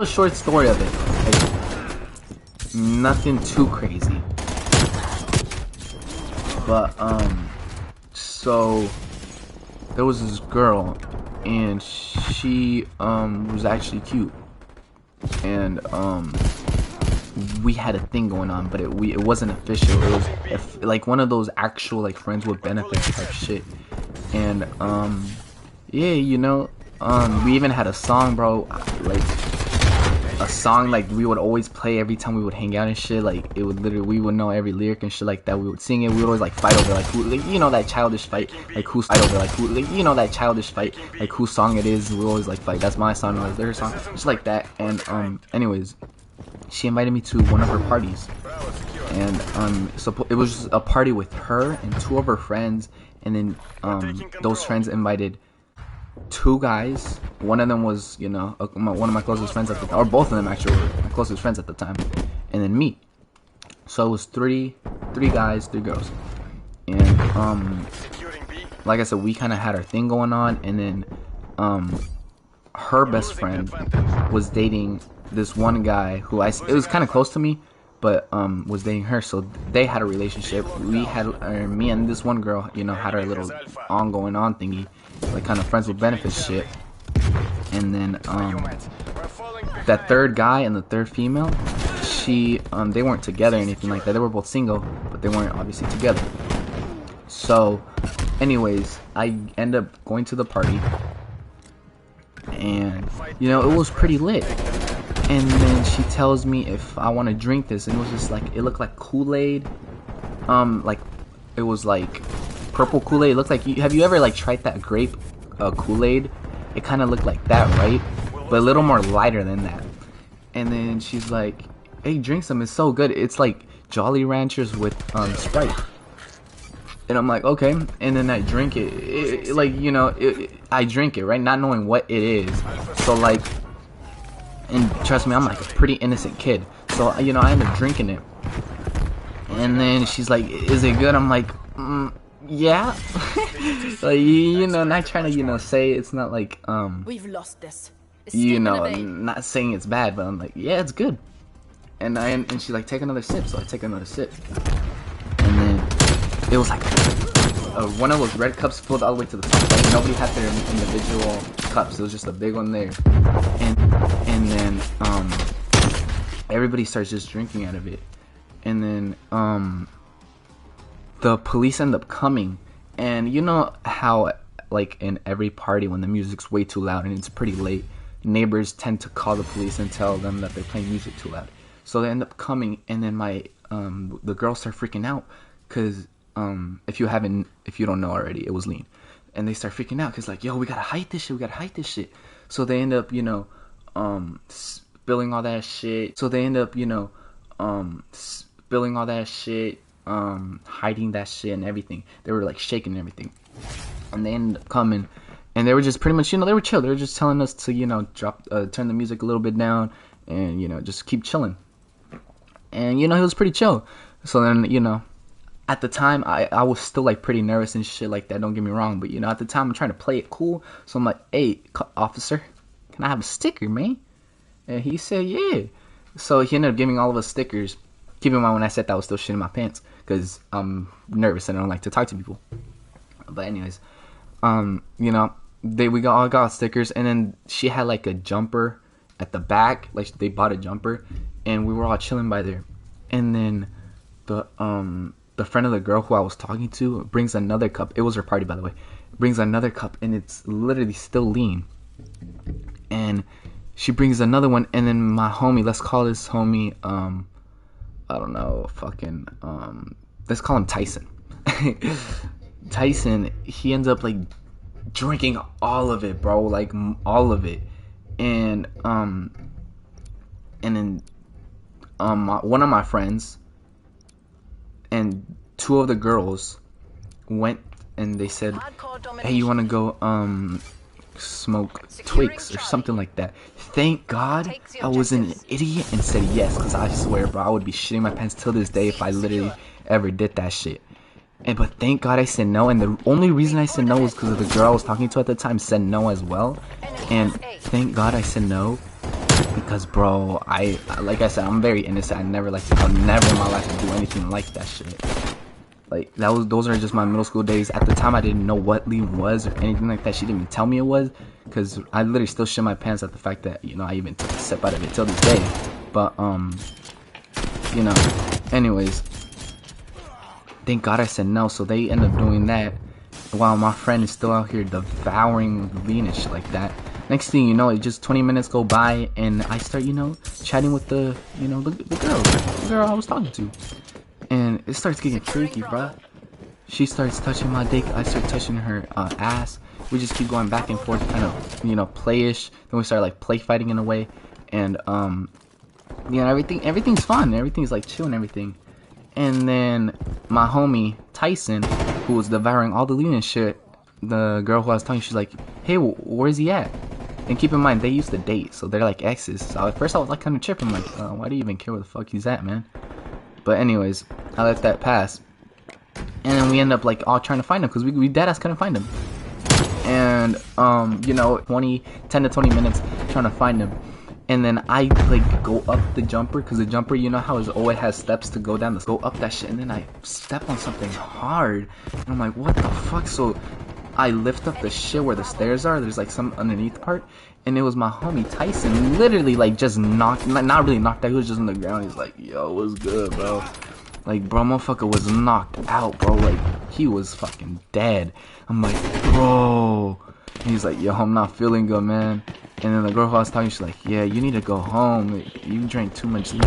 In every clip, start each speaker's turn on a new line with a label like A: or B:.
A: A short story of it. Like, nothing too crazy. But so there was this girl, and she was actually cute, and we had a thing going on, but it wasn't official. It was like one of those actual like friends with benefits type shit. And yeah, you know, we even had a song, bro, like a song like we would always play every time we would hang out and shit. Like it would literally, we would know every lyric and shit like that. We would sing it. We would always like fight over like who, like, you know, that childish fight, like who's fight over like who, like, you know, that childish fight, like whose song it is. We always like fight. That's my song, or that's their song, just like that. And anyways, she invited me to one of her parties, and so it was just a party with her and two of her friends, and then those friends invited two guys. One of them was, you know, one of my closest friends at the time, or both of them actually were my closest friends at the time, and then me. So it was three guys, 3 girls, and like I said, we kind of had our thing going on, and then her best friend was dating this one guy who it was kind of close to me, but was dating her, so they had a relationship. We had me and this one girl, you know, had our little ongoing on thingy, like kind of friends with benefits shit. And then that third guy and the third female, they weren't together or anything like that. They were both single, but they weren't obviously together. So anyways, I end up going to the party, and you know, it was pretty lit. And then she tells me if I want to drink this, and it was just like, it looked like Kool-Aid, like it was like purple Kool-Aid. It looked like, have you ever like tried that grape Kool-Aid? It kind of looked like that, right? But a little more lighter than that. And then she's like, hey, drink some, it's so good. It's like Jolly Ranchers with Sprite. And I'm like, okay. And then I drink it, like, you know, I drink it, right, not knowing what it is. So like, and trust me, I'm like a pretty innocent kid, so you know, I end up drinking it. And then she's like, is it good? I'm like, yeah. Like, you know, not trying to, you know, say it's not like
B: we've lost this,
A: you know, not saying it's bad, but I'm like, yeah, it's good. And she's like, take another sip. So I take another sip, and then it was like one of those red cups filled all the way to the top. Like nobody had their individual cups. It was just a big one there. And then everybody starts just drinking out of it. And then the police end up coming. And you know how like in every party when the music's way too loud and it's pretty late, neighbors tend to call the police and tell them that they're playing music too loud. So they end up coming, and then the girls start freaking out because if you don't know already, it was Lean. And they start freaking out because like, yo, we gotta hide this shit. So they end up, you know, spilling all that shit. Hiding that shit and everything. They were like shaking and everything. And they ended up coming, and they were just pretty much, you know, they were chill. They were just telling us to, you know, turn the music a little bit down, and, you know, just keep chilling. And, you know, he was pretty chill. So then, you know, at the time, I was still, like, pretty nervous and shit like that, don't get me wrong. But, you know, at the time, I'm trying to play it cool. So I'm like, hey, officer, can I have a sticker, man? And he said, yeah. So he ended up giving all of us stickers. Keep in mind, when I said that, I was still shitting my pants, because I'm nervous and I don't like to talk to people. But anyways, you know, we all got stickers. And then she had, like, a jumper at the back. Like, they bought a jumper. And we were all chilling by there. And then the friend of the girl who I was talking to brings another cup. It was her party, by the way. Brings another cup, and it's literally still Lean. And she brings another one, and then my homie, let's call this homie, I don't know, fucking, let's call him Tyson. Tyson, he ends up, like, drinking all of it, bro, like, all of it. And then, one of my friends and two of the girls went, and they said, hey, you want to go smoke twigs or something like that. Thank God I wasn't an idiot and said yes, because I swear, bro, I would be shitting my pants till this day if I literally ever did that shit. But thank God I said no, and the only reason I said no was because of the girl I was talking to at the time said no as well. And thank God I said no, Because bro, like I said, I'm very innocent. I'll never in my life do anything like that shit. Like those are just my middle school days. At the time, I didn't know what lean was or anything like that. She didn't even tell me it was, because I literally still shit my pants at the fact that, you know, I even took a sip out of it till this day. But you know, anyways, thank God I said no. So they end up doing that while my friend is still out here devouring lean and shit like that. Next thing you know, it just 20 minutes go by and I start, you know, chatting with the girl I was talking to. And it starts getting freaky, bruh. She starts touching my dick. I start touching her ass. We just keep going back and forth, kind of, you know, playish. Then we start like play fighting in a way. And you know, everything's fun. Everything's like chill and everything. And then my homie Tyson, who was devouring all the lean and shit, the girl who I was talking, she's like, hey, where's he at? And keep in mind, they used to date, so they're like exes. So at first I was like kind of tripping, like, why do you even care where the fuck he's at, man? But anyways, I let that pass. And then we end up like all trying to find him, because we deadass couldn't find him. And you know, 10 to 20 minutes trying to find him. And then I like go up the jumper, because the jumper, you know how it always has steps to go down, go up that shit. And then I step on something hard, and I'm like, what the fuck? So I lift up the shit where the stairs are. There's like some underneath part, and it was my homie Tyson. Literally like just knocked, not really knocked out. He was just on the ground. He's like, yo, what's good, bro? Like, bro, motherfucker was knocked out, bro. Like, he was fucking dead. I'm like, bro. And he's like, yo, I'm not feeling good, man. And then the girl who I was talking, she's like, yeah, you need to go home. You drank too much lean.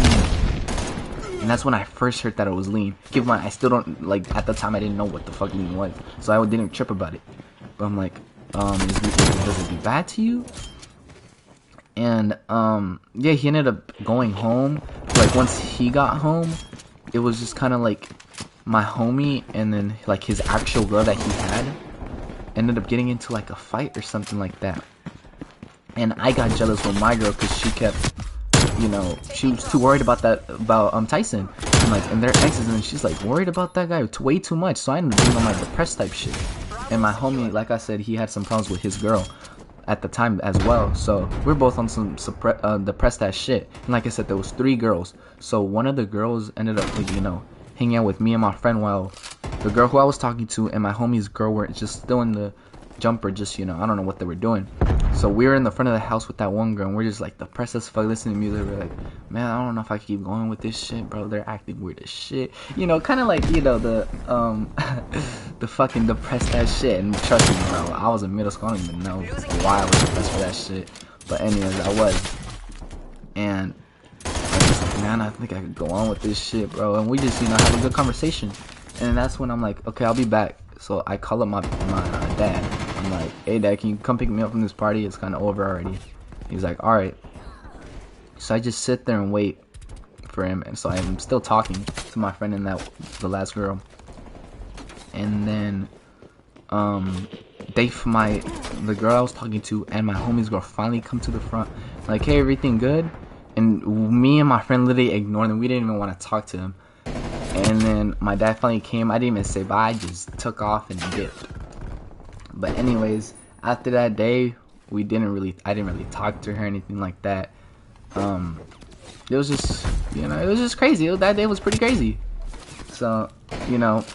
A: And that's when I first heard that it was lean. Keep in mind, I still don't, like, at the time, I didn't know what the fuck lean was. So I didn't trip about it. But I'm like, does it do bad to you? And, yeah, he ended up going home. Like, once he got home, it was just kind of like my homie and then, like, his actual girl that he had ended up getting into, like, a fight or something like that. And I got jealous with my girl because she kept, you know, she was too worried about Tyson. And like, and their exes, and she's like worried about that guy way too much. So I ended up being on my depressed type shit. And my homie, like I said, he had some problems with his girl at the time as well. So we're both on some depressed ass shit. And like I said, there was 3 girls. So one of the girls ended up, like, you know, hanging out with me and my friend, while the girl who I was talking to and my homie's girl were just still in the jumper, just, you know, I don't know what they were doing. So we were in the front of the house with that one girl, and we're just like depressed as fuck, listening to music. We're like, man, I don't know if I can keep going with this shit, bro. They're acting weird as shit, you know, kind of like, you know, the the fucking depressed ass shit. And trust me, bro, I was in middle school. I don't even know why I was depressed for that shit, but anyways, I was. And I was like, man, I think I could go on with this shit, bro. And we just, you know, have a good conversation. And that's when I'm like, okay, I'll be back. So I call up my dad. I'm like, hey dad, can you come pick me up from this party? It's kind of over already. He's like, alright. So I just sit there and wait for him. And so I'm still talking to my friend and the last girl. And then the girl I was talking to and my homie's girl finally come to the front, like, hey, everything good? And me and my friend literally ignored them. We didn't even want to talk to him. And then my dad finally came. I didn't even say bye. I just took off and dipped. But anyways, after that day, I didn't really talk to her or anything like that. It was just, you know, it was just crazy. That day was pretty crazy. So, you know,